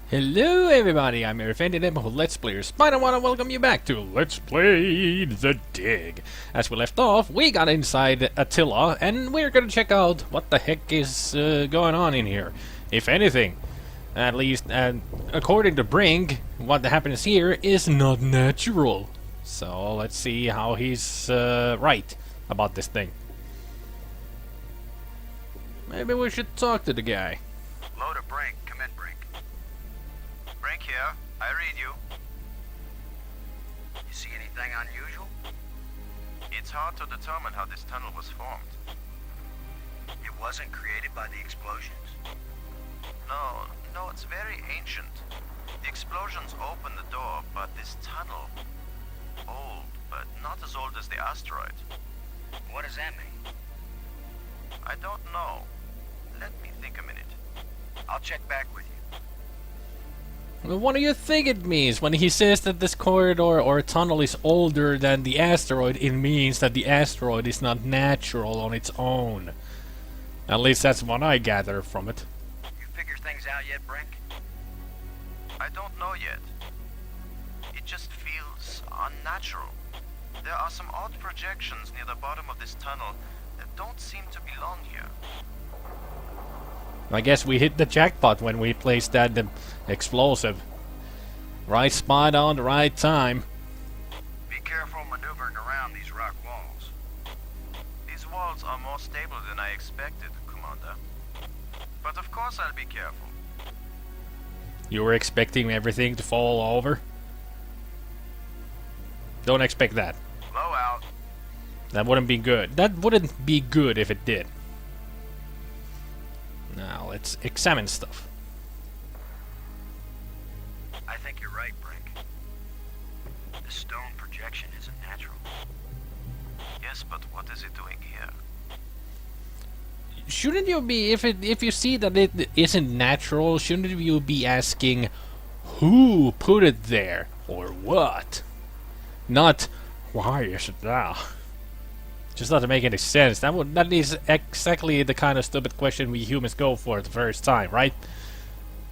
Hello everybody, I'm your offended Emerald Let's Player SpiderMwa and welcome you back to Let's Play The Dig. As we left off, we got inside Attila and we're gonna check out what the heck is going on in here. If anything, at least according to Brink, what happens here is not natural. So let's see how he's right about this thing. Maybe we should talk to the guy. Load a Brink. Come in, Brink. Brink here. I read you. You see anything unusual? It's hard to determine how this tunnel was formed. It wasn't created by the explosions? No, it's very ancient. The explosions opened the door, but this tunnel... old, but not as old as the asteroid. What does that mean? I don't know. Let me think a minute. I'll check back with you. Well, what do you think it means when he says that this corridor or tunnel is older than the asteroid? It means that the asteroid is not natural on its own. At least that's what I gather from it. You figure things out yet, Brink? I don't know yet. It just feels unnatural. There are some odd projections near the bottom of this tunnel that don't seem to belong here. I guess we hit the jackpot when we placed that explosive. Right spot on the right time. Be careful maneuvering around these rock walls. These walls are more stable than I expected, Commander. But of course I'll be careful. You were expecting everything to fall over? Don't expect that. Blow out. That wouldn't be good. That wouldn't be good if it did. Now let's examine stuff. I think you're right, Brink. The stone projection isn't natural. Yes, but what is it doing here? Shouldn't you be, if you see that it isn't natural, shouldn't you be asking who put it there or what? Not why is it there? Just doesn't make any sense. That is exactly the kind of stupid question we humans go for the first time, right?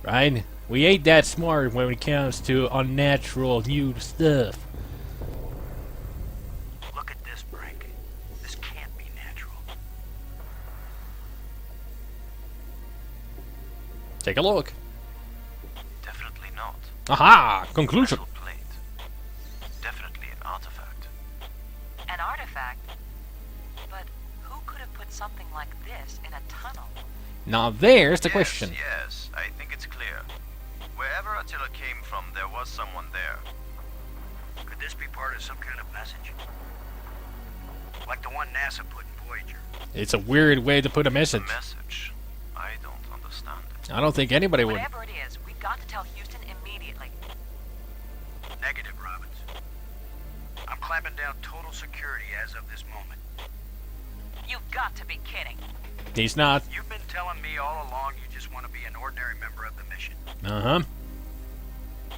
Right? We ain't that smart when it comes to unnatural new stuff. Look at this, Brink. This can't be natural. Take a look. Definitely not. Aha! Conclusion. Metal plate. Definitely an artifact. An artifact? But who could have put something like this in a tunnel? Now there's the question. Yes, I think it's clear. Wherever Attila came from, there was someone there. Could this be part of some kind of message? Like the one NASA put in Voyager. It's a weird way to put a message. A message? I don't understand it. I don't think anybody would. Whatever it is, we've got to tell Houston immediately. Negative, Robbins. I'm clamping down total security as of this moment. You've got to be kidding. He's not. You've been telling me all along you just want to be an ordinary member of the mission. Uh-huh.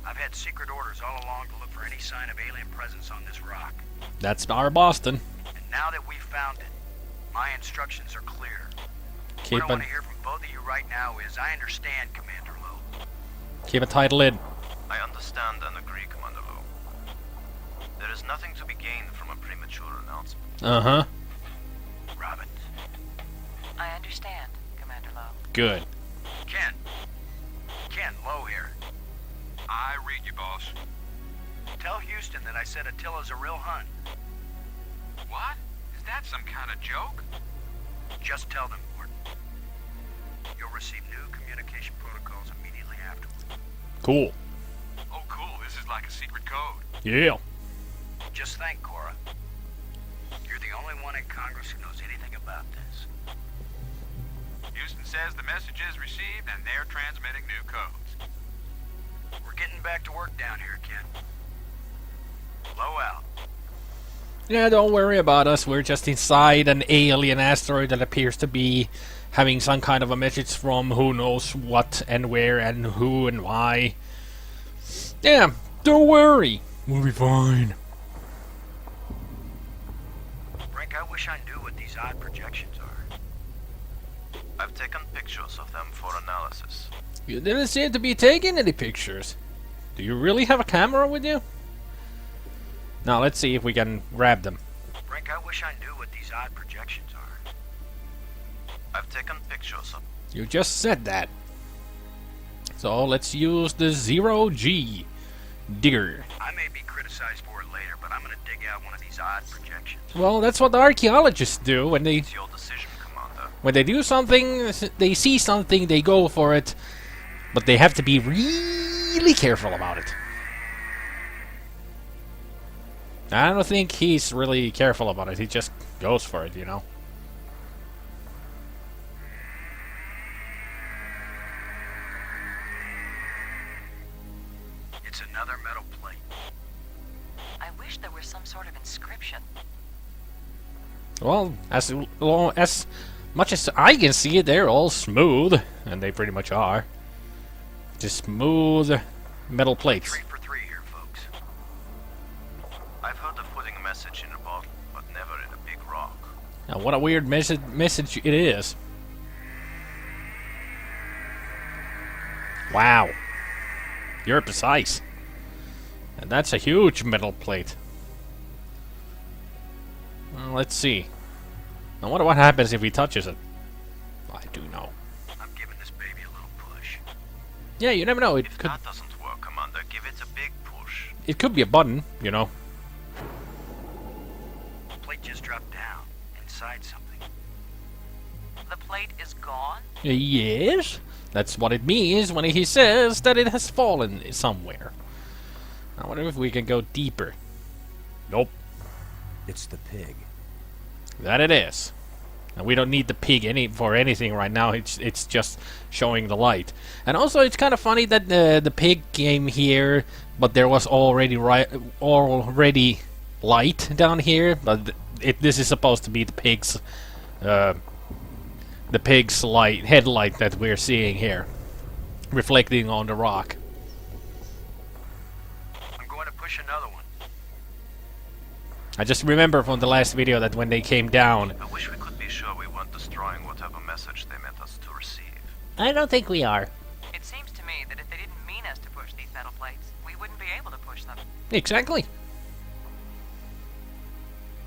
I've had secret orders all along to look for any sign of alien presence on this rock. That's our Boston. And now that we've found it, my instructions are clear. Keep What I want it to hear from both of you right now is, I understand, Commander Lowe. keep a tight lid. I understand and agree, Commander Lowe. There is nothing to be gained from a premature announcement. Uh-huh. Robbins. I understand, Commander Lowe. Good. Ken, Lowe here. I read you, boss. Tell Houston that I said Attila's a real Hun. What? Is that some kind of joke? Just tell them, Gordon. You'll receive new communication protocols immediately afterward. Cool. Oh, cool. This is like a secret code. Yeah. Just think, Cora. You're the only one in Congress who knows anything about this. Houston says the message is received and they're transmitting new codes. We're getting back to work down here, Ken. Low out. Yeah, don't worry about us. We're just inside an alien asteroid that appears to be having some kind of a message from who knows what and where and who and why. Yeah, don't worry. We'll be fine. Brink, I wish I knew what these odd projections are. I've taken pictures of them for analysis. You didn't seem to be taking any pictures. Do you really have a camera with you? Now let's see if we can grab them. Brink, I wish I knew what these odd projections are. I've taken pictures of... You just said that. So let's use the 0G digger. I may be criticized for it later, but I'm gonna dig out one of these odd projections. Well, that's what the archaeologists do when they It's your decision, Commander. when they do something, they see something, they go for it, but they have to be really careful about it. I don't think he's really careful about it. He just goes for it, you know. It's another metal plate. I wish there was some sort of inscription. Well, as much as I can see it, they're all smooth, and they pretty much are. Just smooth metal plates. 3 for 3 here, folks. I've heard of putting a message in a bottle, but never in a big rock. Now, what a weird message it is. Wow. You're precise. And that's a huge metal plate. Well, let's see. I wonder what happens if he touches it. I do know. I'm giving this baby a little push. Yeah, you never know. It If could that doesn't work, Commander, give it a big push. be a button, you know. The plate just dropped down inside something. The plate is gone? Yes, that's what it means when he says that it has fallen somewhere. I wonder if we can go deeper. Nope, It's the pig. that it is. And we don't need the pig for anything right now. It's just showing the light. And also, it's kind of funny that the pig came here, but there was already light down here. But this is supposed to be the pig's headlight that we're seeing here, reflecting on the rock. I'm going to push another one. I just remember from the last video that when they came down. I wish we could be sure we weren't destroying whatever message they meant us to receive. I don't think we are. It seems to me that if they didn't mean us to push these metal plates, we wouldn't be able to push them. Exactly.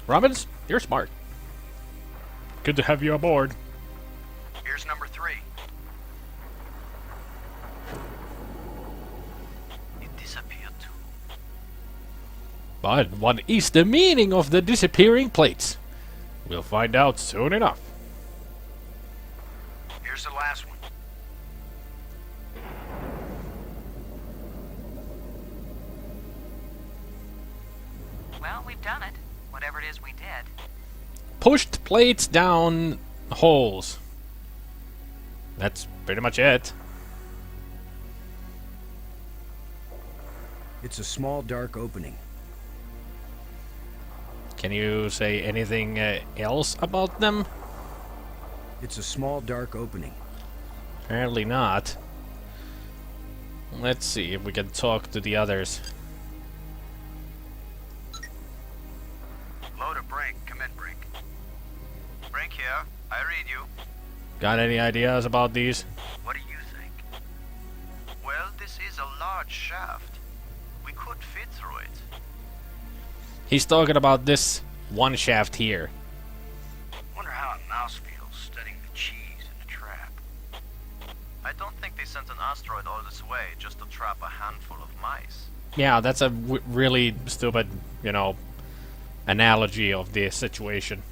Robbins, you're smart. Good to have you aboard. Here's number 3. It disappeared too. But what is the meaning of the disappearing plates? We'll find out soon enough. Here's the last one. Well, we've done it. Whatever it is we did. Pushed plates down holes. That's pretty much it. It's a small dark opening. Can you say anything else about them? It's a small dark opening. Apparently not. Let's see if we can talk to the others. Load a Brink. Come in, Brink. Brink here. I read you. Got any ideas about these? What do you think? Well, this is a large shaft. We could fit through it. He's talking about this one shaft here. Wonder how a mouse feels studying the cheese in a trap. I don't think they sent an asteroid all this way just to trap a handful of mice. Yeah, that's a really stupid, you know, analogy of the situation.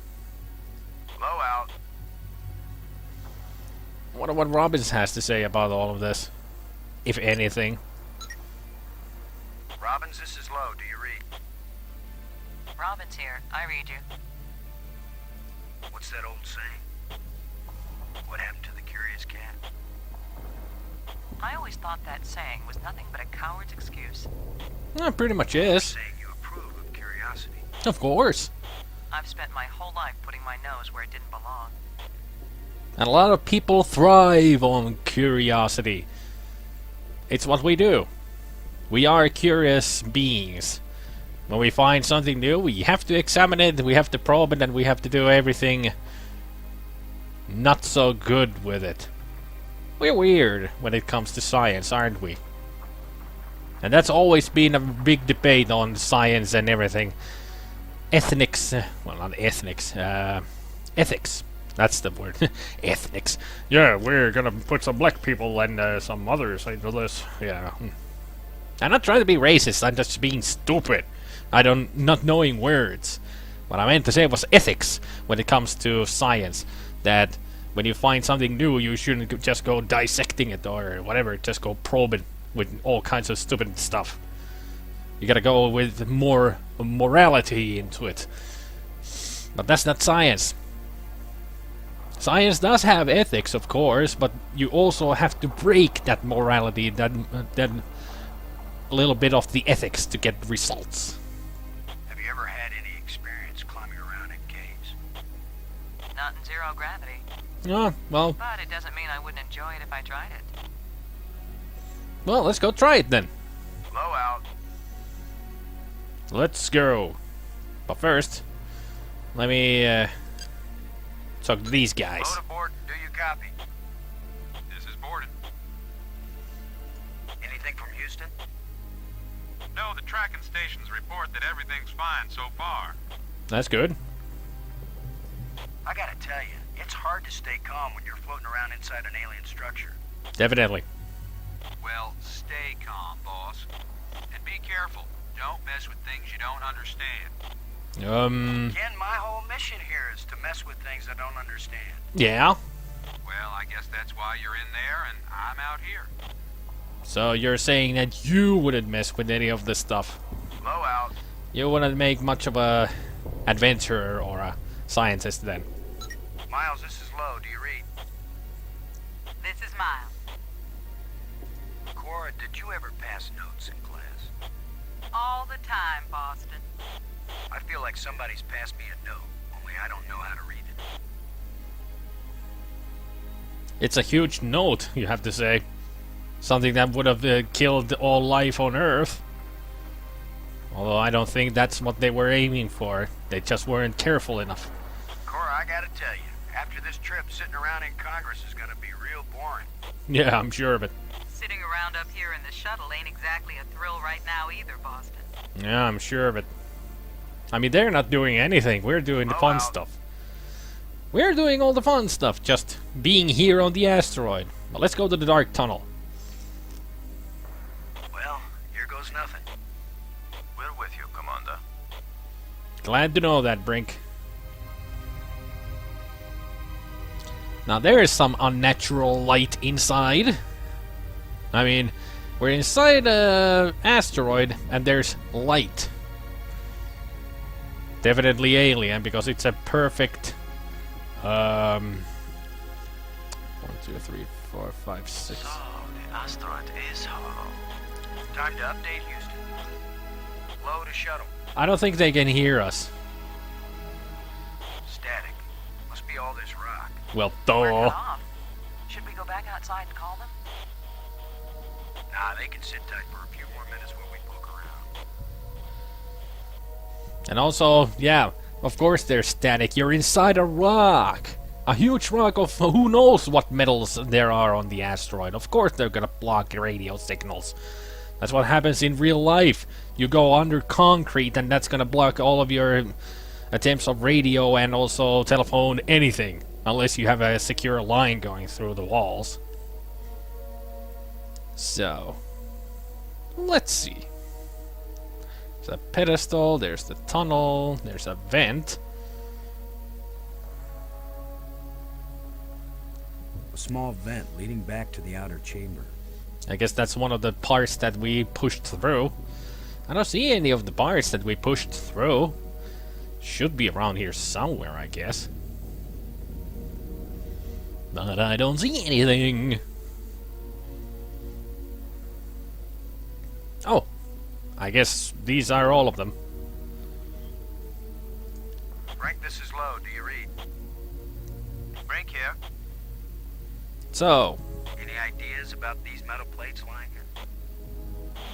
Blow out. I wonder what Robbins has to say about all of this, if anything. Robbins, this is Low. Do you read? Robin's here. I read you. What's that old saying? What happened to the curious cat? I always thought that saying was nothing but a coward's excuse. Pretty much is. Saying you approve of curiosity. Of course. I've spent my whole life putting my nose where it didn't belong. And a lot of people thrive on curiosity. It's what we do. We are curious beings. When we find something new, we have to examine it, we have to probe it, and we have to do everything not so good with it. We're weird when it comes to science, aren't we? And that's always been a big debate on science and everything. Ethnics, well, not ethnics, ethics. That's the word. Ethnics. Yeah, we're gonna put some black people and some others into this. Yeah. I'm not trying to be racist, I'm just being stupid. Not knowing words. What I meant to say was ethics when it comes to science. That when you find something new, you shouldn't just go dissecting it or whatever, just go probe it with all kinds of stupid stuff. You gotta go with more morality into it. But that's not science. Science does have ethics, of course, but you also have to break that morality, that little bit of the ethics to get results. Have you ever had any experience climbing around in caves? Not in zero gravity. Oh, well, But it doesn't mean I wouldn't enjoy it if I tried it. well, let's go try it then. Low out. Let's go. But first, let me talk to these guys. Load aboard. Do you copy? This is boarded. Anything from Houston? No, the tracking stations report that everything's fine so far. That's good. I gotta tell you, it's hard to stay calm when you're floating around inside an alien structure. Definitely. Well, stay calm, boss. And be careful. Don't mess with things you don't understand. Again, my whole mission here is to mess with things I don't understand. Yeah. Well, I guess that's why you're in there and I'm out here. So you're saying that you wouldn't mess with any of this stuff. Low out. You wouldn't make much of a adventurer or a scientist then. Miles, this is Low. Do you read? This is Miles. Cora, did you ever pass notes in class? All the time, Boston. I feel like somebody's passed me a note, only I don't know how to read it. It's a huge note, you have to say. Something that would have killed all life on Earth. Although I don't think that's what they were aiming for. They just weren't careful enough. Cora, I gotta tell you, after this trip, sitting around in Congress is gonna be real boring. Yeah, I'm sure of it. Sitting around up here in the shuttle ain't exactly a thrill right now either, Boston. Yeah, I'm sure of it. I mean, they're not doing anything. We're doing the Blow fun out. stuff. We're doing all the fun stuff, just being here on the asteroid. But let's go to the dark tunnel. Well, here goes nothing. We're with you, Commander. Glad to know that, Brink. Now there is some unnatural light inside. I mean, we're inside a asteroid and there's light. Definitely alien because it's a perfect 1, 2, 3, 4, 5, 6. So, the asteroid is hollow. Time to update Houston. Low to shuttle. I don't think they can hear us. Static. Must be all this rock. Well, We're duh. cut off. Should we go back outside and call them? Nah, they can sit tight for a few more minutes while we poke around. And also, yeah, of course they're static. You're inside a rock. A huge rock of who knows what metals there are on the asteroid. Of course they're gonna block radio signals. That's what happens in real life. You go under concrete and that's gonna block all of your attempts of radio and also telephone, anything. Unless you have a secure line going through the walls. So, let's see. There's a pedestal, there's the tunnel, there's a vent. A small vent leading back to the outer chamber. I guess that's one of the parts that we pushed through. I don't see any of the parts that we pushed through. Should be around here somewhere, I guess. But I don't see anything. Oh, I guess these are all of them. Frank, this is Low. Do you read? Frank here. So, Any ideas about these metal plates lying here?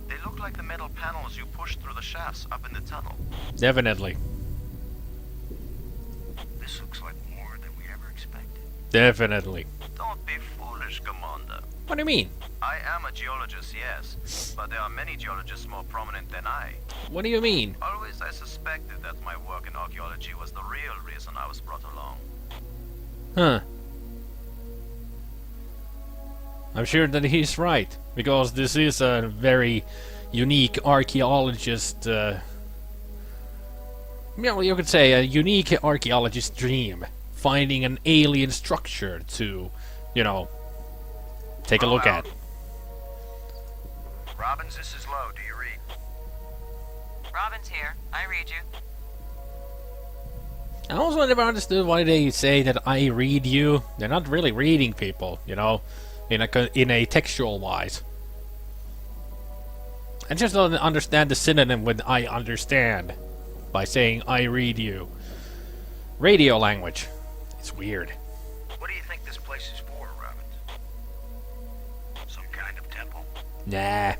They look like the metal panels you pushed through the shafts up in the tunnel. definitely. This looks like more than we ever expected. Definitely. Don't be foolish, Commander. What do you mean? I am a geologist, yes, but there are many geologists more prominent than I. What do you mean? Always I suspected that my work in archaeology was the real reason I was brought along. Huh. I'm sure that he's right, because this is a very unique archaeologist, you could say a unique archaeologist dream. Finding an alien structure to, take a look at. Robbins, this is Lowe. Do you read? Robin's here. I read you. I also never understood why they say that I read you. They're not really reading people, in a textual wise. I just don't understand the synonym with I understand by saying I read you. Radio language. It's weird. What do you think this place is for, Robbins? Some kind of temple? Nah.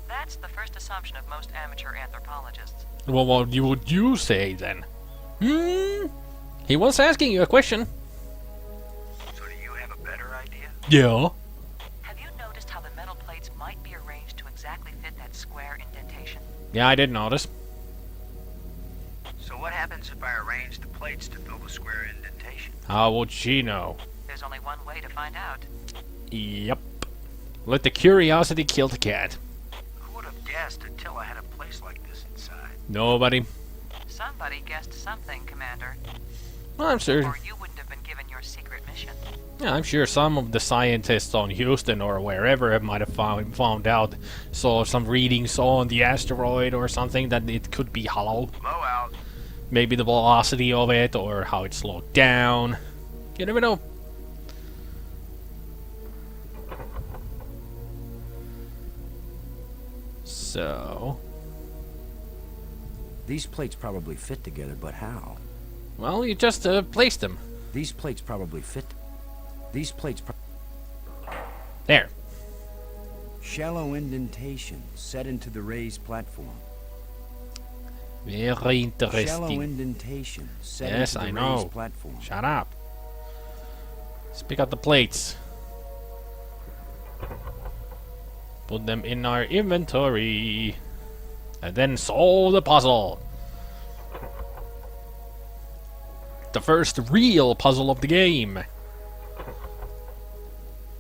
That's the first assumption of most amateur anthropologists. Well, what would you say then? He was asking you a question. So do you have a better idea? Yeah. Have you noticed how the metal plates might be arranged to exactly fit that square indentation? Yeah, I did notice. So what happens if I arrange the plates to fill the square indentation? How would she know? There's only one way to find out. Yep. Let the curiosity kill the cat. Who would have guessed Attila had a place like this inside? Nobody. Somebody guessed something, Commander. Well, I'm sure. Or you wouldn't have been given your secret mission. Yeah, I'm sure some of the scientists on Houston or wherever might have found out, saw some readings on the asteroid or something that it could be hollow. Low out. Maybe the velocity of it or how it slowed down. You never know. So, These plates probably fit together, but how? well, you just placed them. These plates probably fit. These plates. There. Shallow indentation set into the raised platform. Very Shallow interesting. indentation set Yes, into I the know. raised platform. Shut up. Let's pick up the plates. Put them in our inventory. And then solve the puzzle. The first real puzzle of the game.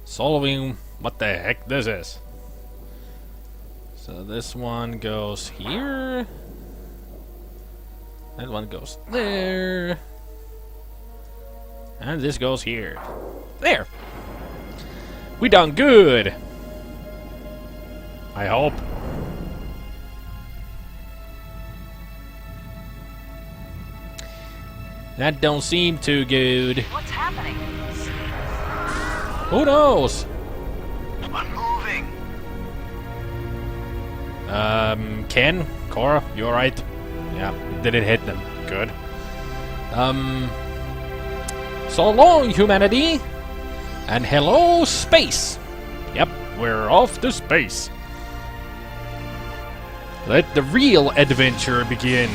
Solving what the heck this is. So this one goes here. That one goes there. And this goes here. There! We done good! I hope. That don't seem too good. What's happening? Who knows? Unmoving. Ken? Cora? You alright? Yeah, did it hit them? Good. So long, humanity! And hello, space! Yep, we're off to space. Let the real adventure begin.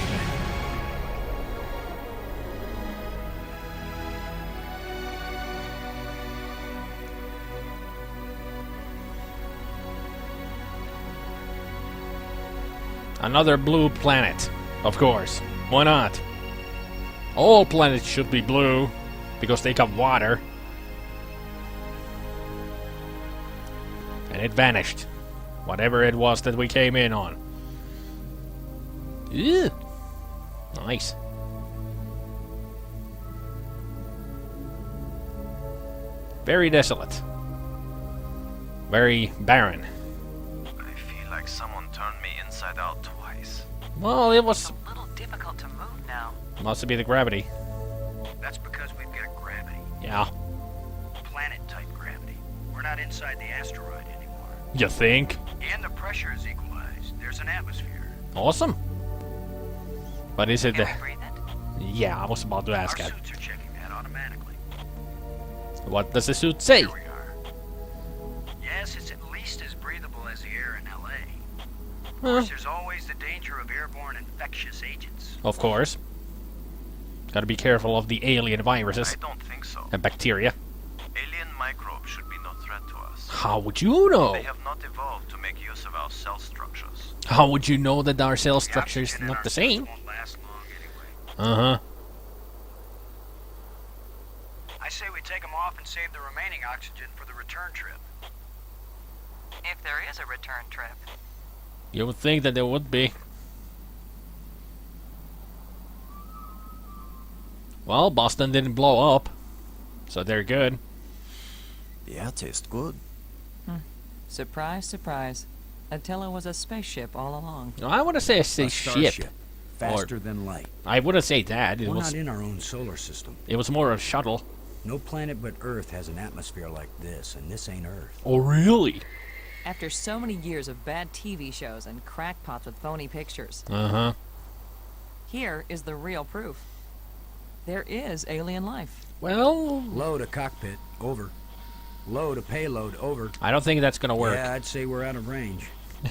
Another blue planet. Of course. Why not? All planets should be blue, because they got water. And it vanished. Whatever it was that we came in on. Ew. Nice. Very desolate. Very barren. I feel like someone turned me inside out twice. Well, it It's was... a little difficult to move now. Must be the gravity. That's because we've got gravity. Yeah. Planet-type gravity. We're not inside the asteroid anymore. You think? And the pressure is equalized. There's an atmosphere. Awesome. But is it Can the... we breathe it? Yeah, I was about to ask Our that. suits are checking that automatically. What does the suit say? Here we are. Yes, it's at least as breathable as the air in LA. Of course, there's always the danger of airborne infectious agents. Of course. Gotta be careful of the alien viruses I don't think so. and bacteria. Alien microbes should be no threat to us. How would you know? They have not evolved to make use of our cell structures. How would you know that our cell The structure is oxygen in not our the system same? won't last long anyway. Uh-huh. I say we take them off and save the remaining oxygen for the return trip. If there is a return trip. You would think that there would be. Well, Boston didn't blow up, so they're good. Yeah, tastes good. Surprise, surprise. Attila was a spaceship all along. I want to say A ship. starship, faster than light. I wouldn't say that. It We're was. not in our own solar system. It was more a shuttle. No planet but Earth has an atmosphere like this, and this ain't Earth. Oh, really? After so many years of bad TV shows and crackpots with phony pictures, Uh-huh. here is the real proof. There is alien life. Well, Load a cockpit, over. Load a payload, over. I don't think that's gonna work. Yeah, I'd say we're out of range.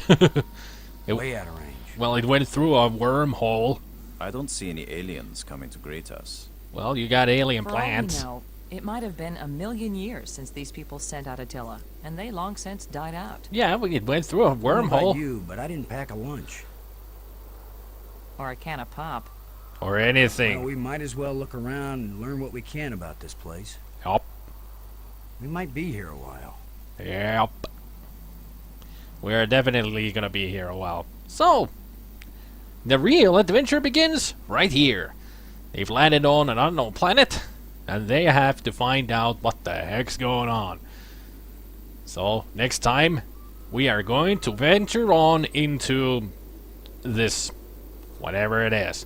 It- Way out of range. Well, it went through a wormhole. I don't see any aliens coming to greet us. Well, you got alien For all we plants. know, it might have been 1,000,000 years since these people sent out Attila, and they long since died out. Yeah, well, it went through a I don't know about wormhole. you, but I didn't pack a lunch. Or a can of pop. Or Well, anything. we might as well look around and learn what we can about this place. Yup. We might be here a while. Yep. We're definitely gonna be here a while. So, the real adventure begins right here. They've landed on an unknown planet, and they have to find out what the heck's going on. So, next time, we are going to venture on into this, whatever it is.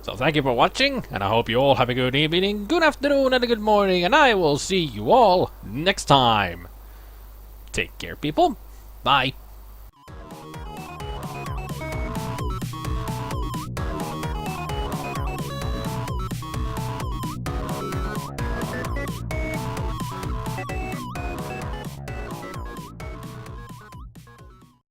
So thank you for watching, and I hope you all have a good evening, good afternoon, and a good morning, and I will see you all next time. Take care, people. Bye.